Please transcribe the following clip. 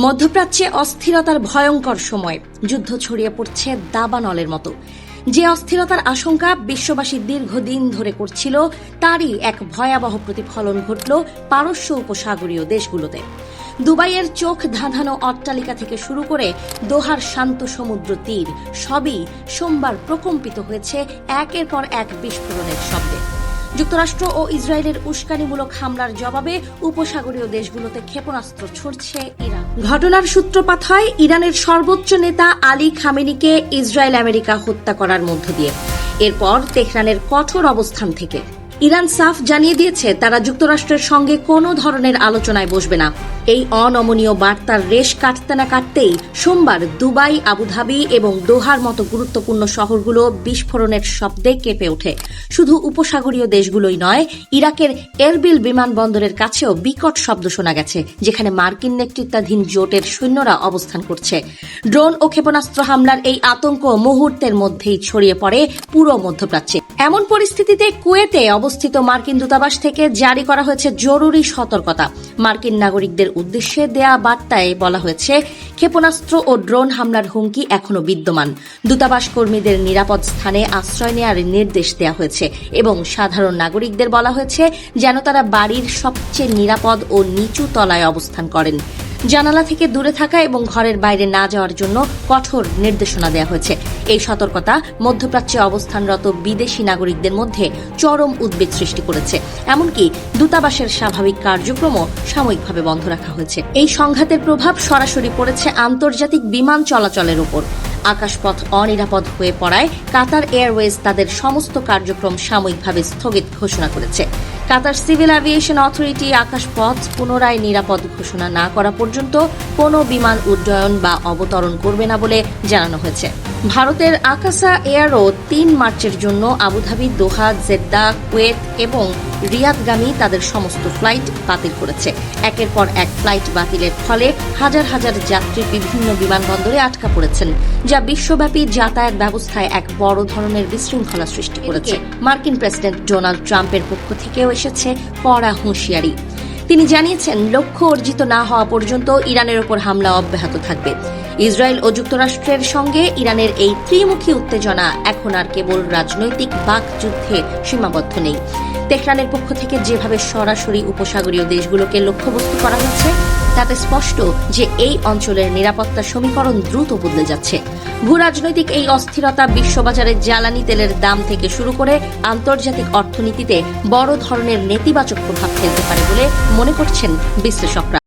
মধ্যপ্রাচ্যে অস্থিরতার ভয়ঙ্কর সময় যুদ্ধ ছড়িয়ে পড়ছে দাবানলের মতো। যে অস্থিরতার আশঙ্কা বিশ্ববাসী দীর্ঘদিন ধরে করছিল, তারই এক ভয়াবহ প্রতিফলন ঘটল পারস্য উপসাগরীয় দেশগুলোতে। দুবাইয়ের চোখ ধাঁধানো অট্টালিকা থেকে শুরু করে দোহার শান্ত সমুদ্র তীর সবই সোমবার প্রকম্পিত হয়েছে একের পর এক বিস্ফোরণের শব্দে। যুক্তরাষ্ট্র ও ইসরায়েলের উস্কানিমূলক হামলার জবাবে উপসাগরীয় দেশগুলোতে ক্ষেপণাস্ত্র ছুড়ছে ইরান। ঘটনার সূত্রপাত হয় ইরানের সর্বোচ্চ নেতা আলী খামেনিকে ইসরায়েল আমেরিকা হত্যা করার মধ্য দিয়ে। এরপর তেহরানের কঠোর অবস্থান থেকে ইরান সাফ জানিয়ে দিয়েছে তারা যুক্তরাষ্ট্রের সঙ্গে কোনো ধরনের আলোচনায় বসবে না। এই অনমনীয় বার্তার রেশ কাটতে না কাটতেই সোমবার দুবাই, আবুধাবি এবং দোহার মতো গুরুত্বপূর্ণ শহরগুলো বিস্ফোরণের শব্দে কেঁপে ওঠে। শুধু উপসাগরীয় দেশগুলোই নয়, ইরাকের এরবিল বিমানবন্দরের কাছেও বিকট শব্দ শোনা গেছে, যেখানে মার্কিন নেতৃত্বাধীন জোটের সৈন্যরা অবস্থান করছে। ড্রোন ও ক্ষেপণাস্ত্র হামলার এই আতঙ্ক মুহূর্তের মধ্যেই ছড়িয়ে পড়ে পুরো মধ্যপ্রাচ্যে। এমন পরিস্থিতিতে কুয়েতে অবস্থিত মার্কিন দূতাবাস থেকে জারি করা হয়েছে জরুরি সতর্কতা। মার্কিন নাগরিকদের উদ্দেশ্যে দেয়া বার্তায় বলা হয়েছে, ক্ষেপণাস্ত্র ও ড্রোন হামলার হুমকি এখনো বিদ্যমান। দূতাবাস কর্মীদের নিরাপদ স্থানে আশ্রয় নেওয়ার নির্দেশ দেওয়া হয়েছে এবং সাধারণ নাগরিকদের বলা হয়েছে যেন তারা বাড়ির সবচেয়ে নিরাপদ ও নিচু তলায় অবস্থান করেন। জানালা থেকে দূরে থাকা এবং ঘরের বাইরে না যাওয়ার জন্য কঠোর নির্দেশনা দেওয়া হয়েছে। এই সতর্কতা মধ্যপ্রাচ্যে অবস্থানরত বিদেশি নাগরিকদের মধ্যে চরম উদ্বেগ সৃষ্টি করেছে। এমনকি দূতাবাসের স্বাভাবিক কার্যক্রমও সাময়িকভাবে বন্ধ রাখা হয়েছে। এই সংঘাতের প্রভাব সরাসরি পড়েছে আন্তর্জাতিক বিমান চলাচলের উপর। আকাশপথ অনিরাপদ হয়ে পড়ায় কাতার এয়ারওয়েজ তাদের সমস্ত কার্যক্রম সাময়িকভাবে স্থগিত ঘোষণা করেছে। কাতার সিভিল এভিয়েশন অথরিটি আকাশপথ পুনরায় নিরাপদ ঘোষণা না করা পর্যন্ত কোনো বিমান উড্ডয়ন বা অবতরণ করবে না বলে জানানো হয়েছে। ভারতের আকাশা এয়ারও ৩ মার্চের জন্য আবুধাবি, দোহা, জেদ্দা, কুয়েত এবং রিয়াদগামী তাদের সমস্ত ফ্লাইট বাতিল করেছে। একের পর এক ফ্লাইট বাতিলের ফলে হাজার হাজার যাত্রী বিভিন্ন বিমানবন্দরে আটকা পড়েছেন, যা বিশ্বব্যাপী যাতায়াত ব্যবস্থায় এক বড় ধরনের বিশৃঙ্খলা সৃষ্টি করেছে। মার্কিন প্রেসিডেন্ট ডোনাল্ড ট্রাম্পের পক্ষ থেকেও এসেছে কড়া হুঁশিয়ারি। তিনি জানিয়েছেন, লক্ষ্য অর্জিত না হওয়া পর্যন্ত ইরানের ওপর হামলা অব্যাহত থাকবে। ইসরায়েল ও যুক্তরাষ্ট্রের সঙ্গে ইরানের এই ত্রিমুখী উত্তেজনা এখন আর কেবল রাজনৈতিক বাকযুদ্ধে সীমাবদ্ধ নেই। তেহরানের পক্ষ থেকে যেভাবে সরাসরি উপসাগরীয় দেশগুলোকে লক্ষ্যবস্তু করা হচ্ছে, তাতে স্পষ্ট যে এই অঞ্চলের নিরাপত্তার সমীকরণ দ্রুত বদলে যাচ্ছে। ভূরাজনৈতিক এই অস্থিরতা বিশ্ববাজারে জ্বালানি তেলের দাম থেকে শুরু করে আন্তর্জাতিক অর্থনীতিতে বড় ধরনের নেতিবাচক প্রভাব ফেলতে পারে বলে মনে করছেন বিশ্লেষকরা।